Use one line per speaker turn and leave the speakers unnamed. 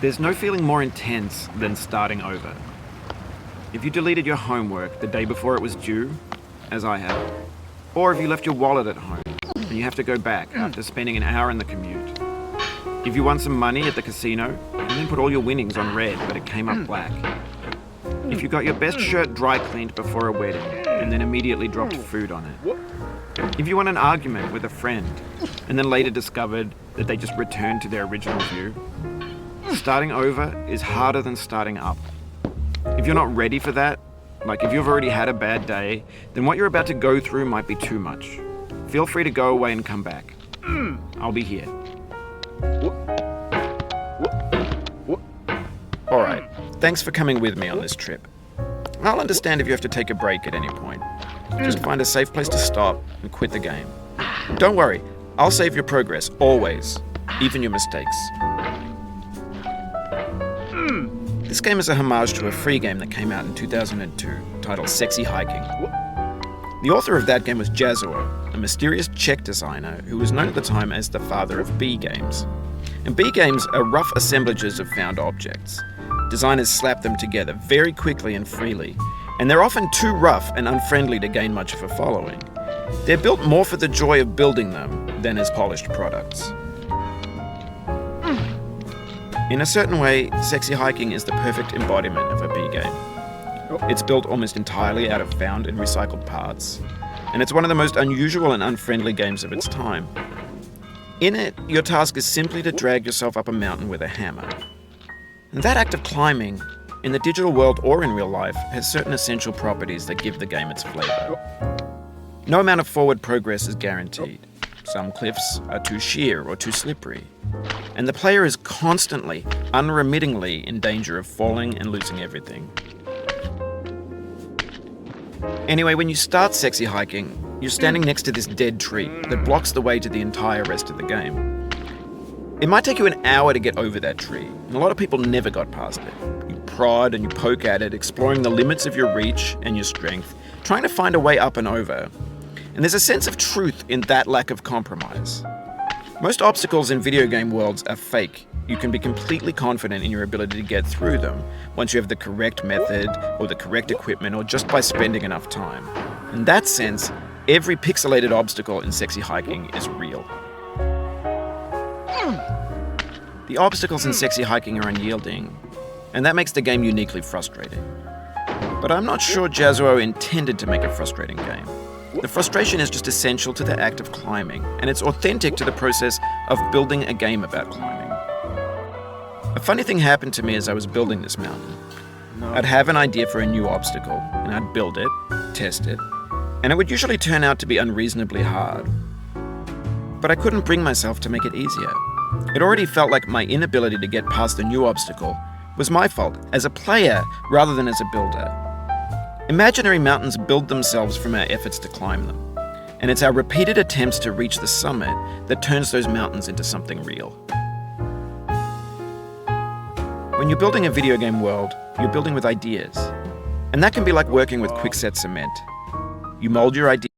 There's no feeling more intense than starting over. If you deleted your homework the day before it was due, as I have, or if you left your wallet at home and you have to go back after spending an hour in the commute. If you won some money at the casino and then put all your winnings on red but it came up black. If you got your best shirt dry cleaned before a wedding and then immediately dropped food on it. If you won an argument with a friend and then later discovered that they just returned to their original view. Starting over is harder than starting up. If you're not ready for that, like if you've already had a bad day, then what you're about to go through might be too much. Feel free to go away and come back. I'll be here. Alright, thanks for coming with me on this trip. I'll understand if you have to take a break at any point. Just find a safe place to stop and quit the game. Don't worry, I'll save your progress, always, even your mistakes. This game is a homage to a free game that came out in 2002, titled Sexy Hiking. The author of that game was Jazuo, a mysterious Czech designer who was known at the time as the father of B games. And B games are rough assemblages of found objects. Designers slap them together very quickly and freely, and they're often too rough and unfriendly to gain much of a following. They're built more for the joy of building them than as polished products. In a certain way, Sexy Hiking is the perfect embodiment of a B game. It's built almost entirely out of found and recycled parts, and it's one of the most unusual and unfriendly games of its time. In it, your task is simply to drag yourself up a mountain with a hammer. And that act of climbing, in the digital world or in real life, has certain essential properties that give the game its flavor. No amount of forward progress is guaranteed. Some cliffs are too sheer or too slippery, and the player is constantly, unremittingly in danger of falling and losing everything. Anyway, when you start Sexy Hiking, you're standing next to this dead tree that blocks the way to the entire rest of the game. It might take you an hour to get over that tree, and a lot of people never got past it. You prod and you poke at it, exploring the limits of your reach and your strength, trying to find a way up and over. And there's a sense of truth in that lack of compromise. Most obstacles in video game worlds are fake. You can be completely confident in your ability to get through them once you have the correct method or the correct equipment or just by spending enough time. In that sense, every pixelated obstacle in Sexy Hiking is real. The obstacles in Sexy Hiking are unyielding, and that makes the game uniquely frustrating. But I'm not sure Jazuo intended to make a frustrating game. The frustration is just essential to the act of climbing, and it's authentic to the process of building a game about climbing. A funny thing happened to me as I was building this mountain. I'd have an idea for a new obstacle, and I'd build it, test it, and it would usually turn out to be unreasonably hard. But I couldn't bring myself to make it easier. It already felt like my inability to get past the new obstacle was my fault as a player rather than as a builder. Imaginary mountains build themselves from our efforts to climb them, and it's our repeated attempts to reach the summit that turns those mountains into something real. When you're building a video game world, you're building with ideas, and that can be like working with quickset cement. You mold your ideas